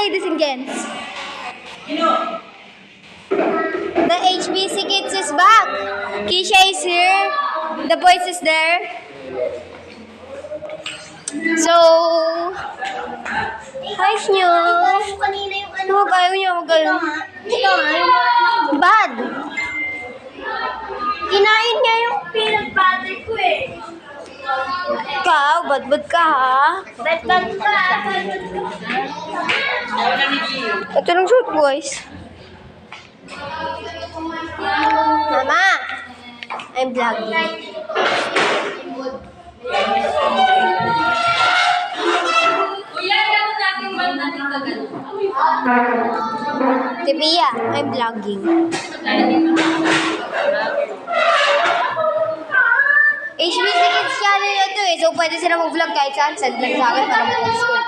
ladies and gents. The HBC Kids is back. Keisha is here. The boys is there. So, ayos nyo. Huwag ayaw niya, huwag ayaw. Bad. Kinain niya yung peanut butter ko eh. Ikaw, bad ka ha? Bad ka. Ito lang shoot, boys. Mama, I'm vlogging. Tipiya, I'm vlogging. HBC Kids channel na to eh. So, pwede sila mag-vlog kahit saan. Send lang sa akin para mag-school.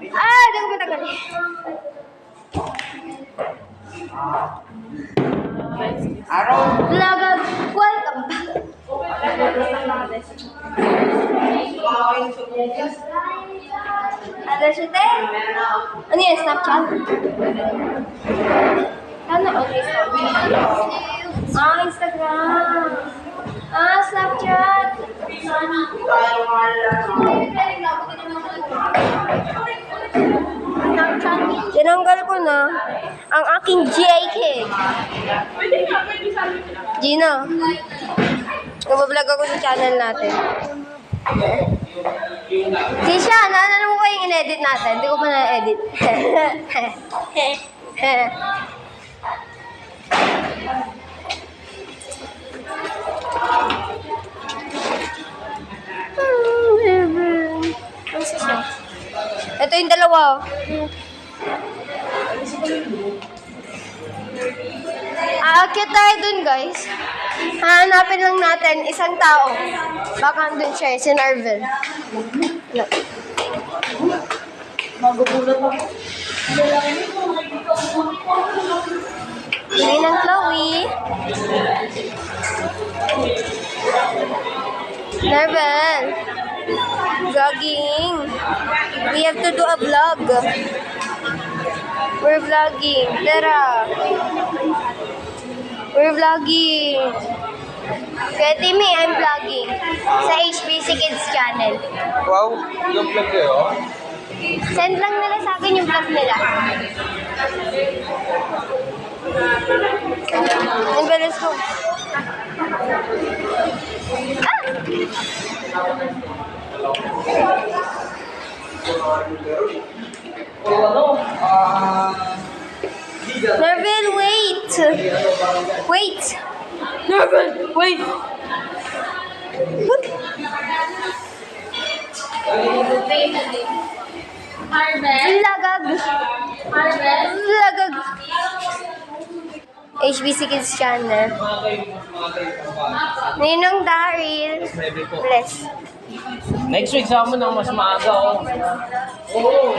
Di ko matagal eh. Vlogger, welcome back. Ada siya te? Ano yan? Snapchat? Ano? Okay, Instagram. Snapchat. Tinanggal ko na ang aking JK. Gina. Nagbablog ako sa channel natin. Kisha, naalala mo ba yung in-edit natin? Hindi ko pa na-edit. Ito yung dalawa. Aakyat tayo dun, guys. Hahanapin lang natin isang tao. Baka andun siya, si Narvel. Magugulat ako. Ngayon ang Chloe. Narvel. Vlogging. We have to do a vlog. We're vlogging. Tara. We're vlogging. Kaya Timmy, I'm vlogging. Sa HBC Kids channel. Wow, yung vlog kayo? Send lang nila sa akin yung vlog nila. And let's go. Nervin, wait! Wait! Nervin, wait! What? Lagag! Lagag! HBC Kids channel. Ninong Daryl. Bless. Next week sa amin ang mas maaga oh. Oo.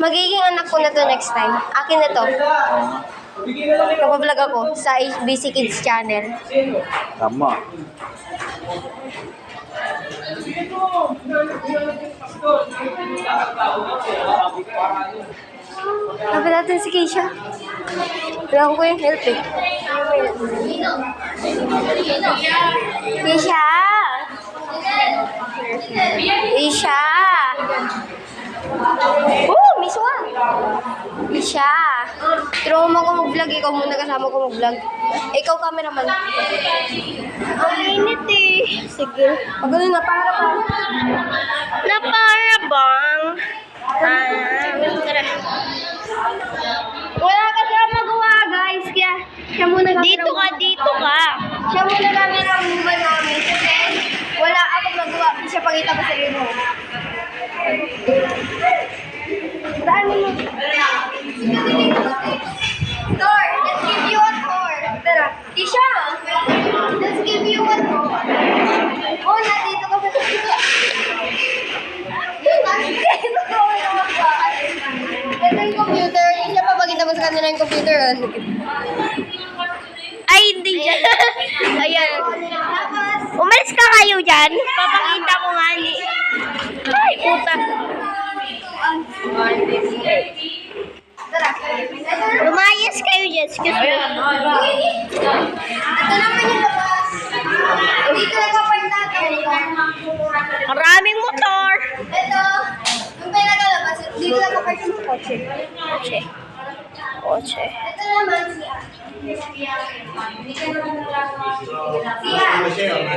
Magiging anak ko na to next time. Akin na to. Nagpa-vlog ako sa HBC Kids channel. Tama. Sabi natin si Keisha. Kailangan ko yung help eh. Keisha! Keisha! Miswa! Keisha! Turo mo ko mag-vlog. Ikaw muna kasama ko mag-vlog. Ikaw cameraman. Ang init eh. Sige. Pag ganun na, para pa. Na para bang? Tara. Wala kasi ako magawa, guys. Kaya siya muna Dito ka. Siya muna namin ang move namin. Kasi wala akong magawa. Siya pangita ko sa iyo mo. Daan mo. Thor, let's give you a tour. Tara. Tisha, let's give you a tour. Oh, nandito ka sa Tisha. Ito yung computer. Siya papakita mo sa kanila yung computer. Ay, hindi dyan. Ayan. Umalis ka kayo dyan. Papakita ko nga ni. Maraming motor. Ito, yung pinakalabas, dito lang kapag yung kotse. Kotse. Ito naman siya. Siya.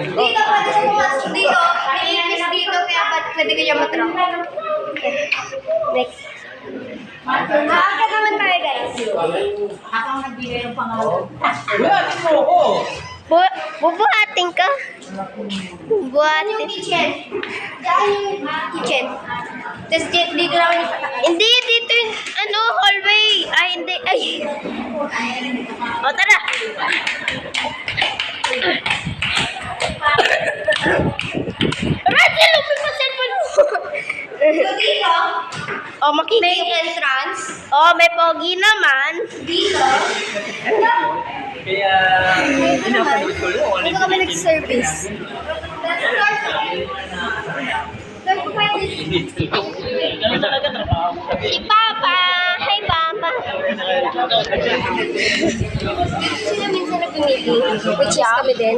Dito, pwede siya pumasok dito. Naiinis dito, kaya pwede ka siya matrap. Next. Makakit naman tayo, guys. Wala, di mo ako. Bubuhatin ka. Yung Bubuhatin. kitchen. Saan yung kitchen? Tapos dito lang yung Hindi, dito yung, hallway. Ay, hindi. Ay. O, tara. Russell, lumipad pa cellphone mo. So dito, O, may makikita. entrance. O, may pogi naman. Dito, Kaya, pinapanood ko lang. dito kami nag-service. Ganun talaga trabaho. Si Papa. Hi, Papa. Sila minsan nag-meeting, which is kami din.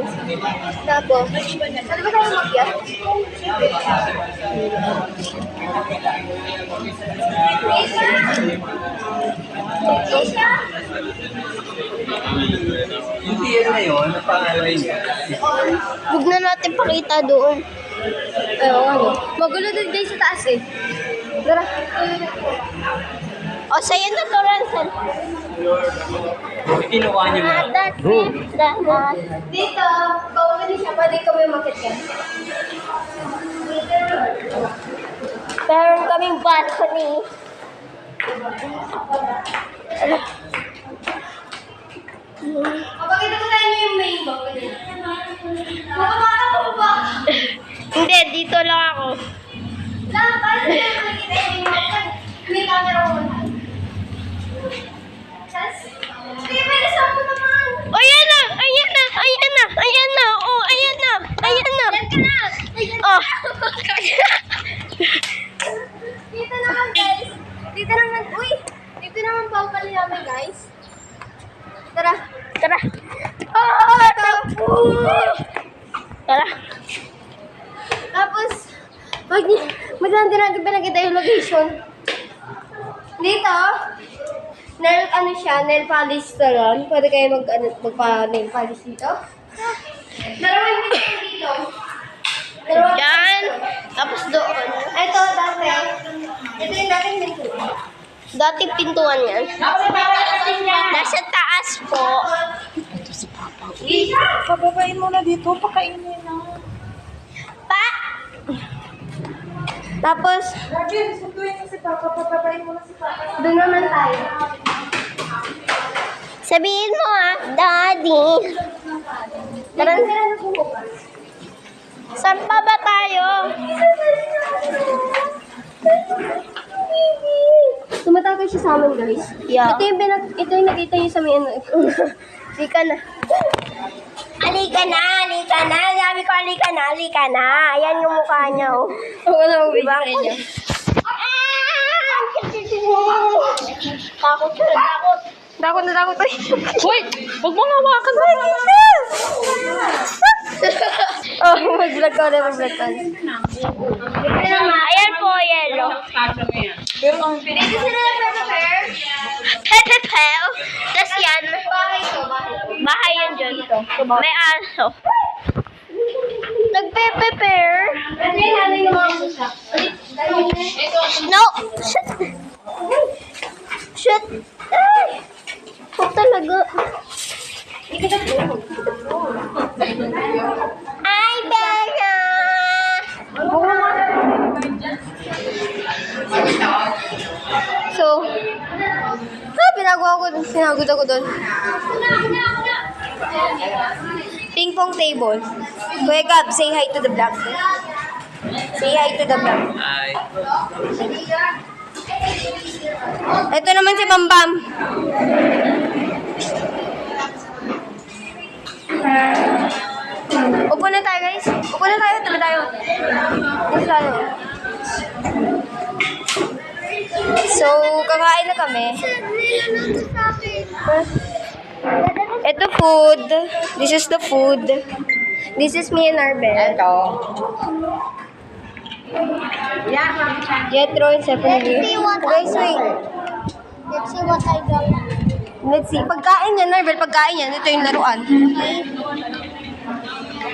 Tapos, ano ba tayo mag-yap? Yung theater na yun, ang pangalan niya. Huwag na natin pakita doon. Oo, ano? Magulo din guys sa taas eh. Tara. O, sa'yo na to, Russell. Yung kinuha niyo ba? Dito, bawal na siya, pwede kami umakit yan. Meron kaming balcony. Kapag ito ko tayo yung main balcony. Makamata ko ba? Hindi, dito lang ako. Lang, paano tayo makikita yung main balcony? May camera ko na. Hindi, pwede sa ako naman. O, ayan na! Ayan na! Ayan na! Ayan na! O, ayan na! Ayan na! Yan ka na. Oh. Dito naman guys. Dito naman, uy. Dito naman balcony namin guys. Tara. Tara. Ah, tapo! Tara. Tapos, maganda natin pinakita yung location. Dito, nail polish salon. Pwede kayo magpa-nail polish dito. Dalawang pinto dito. Diyan. Tapos doon. Ito, dati. Ito yung dating pinto. Dating pintuan yan. Nasa taas po. Pababain mo na dito, pakainin na. Pa! Tapos, Grabe, sunduin mo si Papa, pababain mo na si Papa. doon naman tayo. Sabihin mo Daddy. Tara na po. Saan pa ba tayo? Tumatagal siya sa amin, guys. Yeah. Ito yung nakita niyo sa may ano. Halika na. Halika na, halika na. Sabi ko, halika na, halika na. Ayan yung mukha niya, oh. Wala akong Diba? sa inyo. Takot siya, takot. Takot na takot. Hoy! Huwag mo nga hawakan ba? Oh, mag-vlog ka ulit, mag-vlog ka ulit. Ayan po, yellow. Pero ang Dito sila nag-prepare. Pepe Pel. Tapos yan, Bahay to, bahay. bahay yan dyan. May aso. Nagpe-prepare. Ano yung nanay ng mga musa? No! Shit! Shit! Ay! Huwag talaga. Ay, Bella! So, pinagod ako doon. Ping pong table. Kuya Gab, say hi to the vlog. Say hi to the vlog. Ay. Ito naman si Bambam. Upo na tayo, guys. Upo na tayo. Tabi tayo. Dito tayo. So, kakain na kami. Ito food. This is the food. This is me and Arbel. Ito. Jetro and Stephanie. Guys, wait. Let's see what I got. Let's see. Pagkain yan, Arbel. Pagkain yan. Ito yung laruan.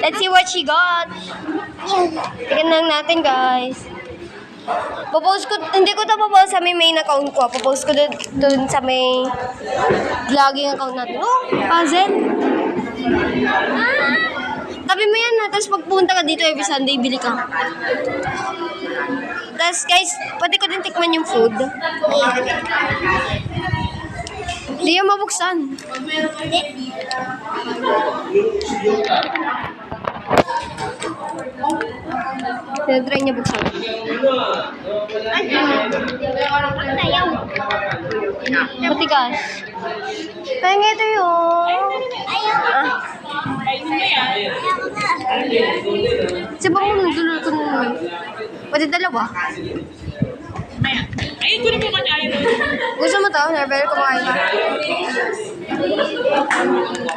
Let's see what she got. Tingnan lang natin, guys. Popost ko, hindi ko ito popost sa may main account ko. Popost ko dun sa may vlogging account natin. Oh, puzzle. Tabi mo yan ha. Tapos pagpunta ka dito every Sunday, bili ka. Tapos guys, pwede ko din tikman yung food. Hindi yung mabuksan. Tinatry niya buksan. Matigas. Pengen ito yun. Siya ba mo nagdulol ko naman? Pwede dalawa? Ayun ko na po kanya ayun. Gusto mo to? Never kumain ka.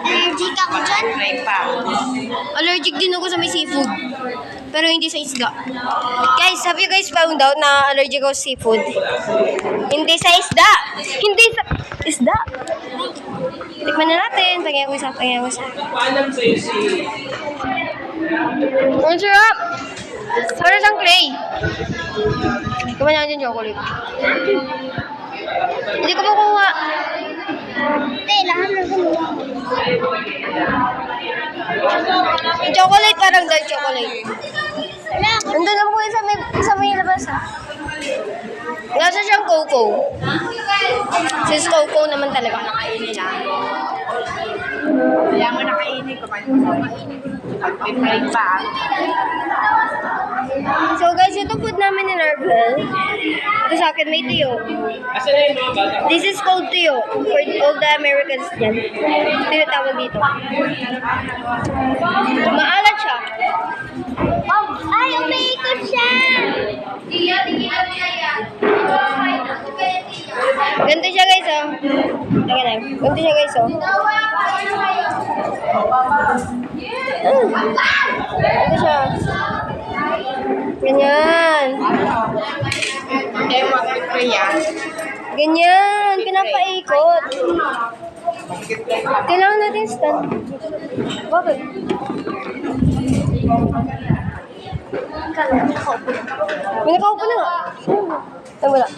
Allergic ako dyan. Allergic din ako sa may seafood. Pero hindi sa isda. Guys, have you guys found out na allergic ako sa seafood? Hindi sa isda! Hindi sa isda! Tikman na natin. Tagyan ko isa. Paalam sa'yo si... Ang sarap! Para siyang clay. Kumain natin chocolate. Hindi ko makuha. Hindi, lahat na gumawa. Yung chocolate, parang dark chocolate. Wala ako. Nandun lang po sa may labas ha. Nasa siyang coco. Sis coco naman talaga. Kaya mo nakainin ko. Pagpipaling pa. So guys, ito food namin in Arbel. Ito sa akin may tuyo. Asan na yung mga bata? This is called tuyo. For all the Americans dyan. Ito yung tawag dito. Maalat siya. Oh, ay, umiikot siya. Ganito siya guys oh. Teka lang. Ganito siya guys oh. Ganito siya. Ganyan. Hindi mo magpipayan. Ganyan. Pinapaikot. Kailangan natin stand. Bakit? May nakaupo na nga. Ay, wala.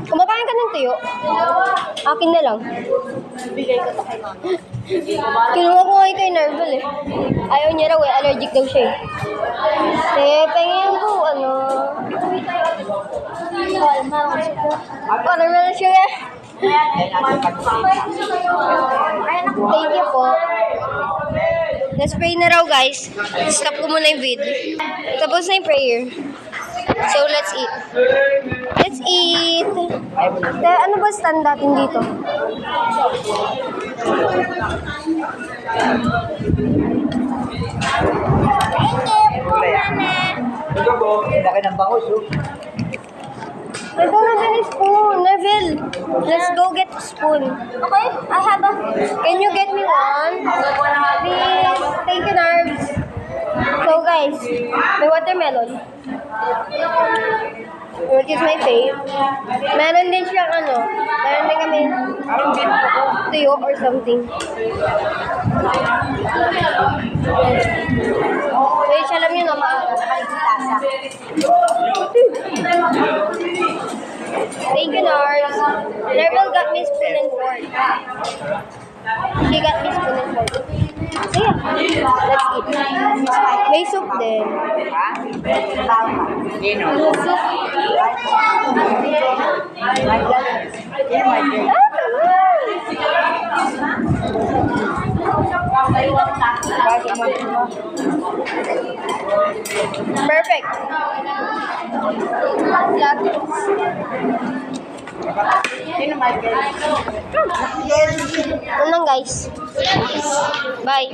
Kumakain ka ng tuyo. Akin na lang. Kinuha ko nga kay Nerval eh. Ayaw niya raw eh. Allergic daw siya eh. Pengin ko, ano. Parang na siya eh. Thank you po. Let's pray na raw guys. Stop ko muna yung vid. Tapos na yung prayer. So let's eat. Let's eat. Ano ba stand natin dito? Laki ng bangus, oh. Ito na din yung spoon. Neville, let's go get a spoon. Okay? I have a... Can you get me one? Please. Thank you, Nerves. So guys, may watermelon. Which is my fave. Meron din siyang ano. Meron din kami tuyo or something. Wait, alam nyo na maaga. Thank you, Nars. Nerval got me spoon and fork. She got me spoon and fork. So yeah, let's eat. May soup din. Soup. Perfect. Ano lang guys? Bye.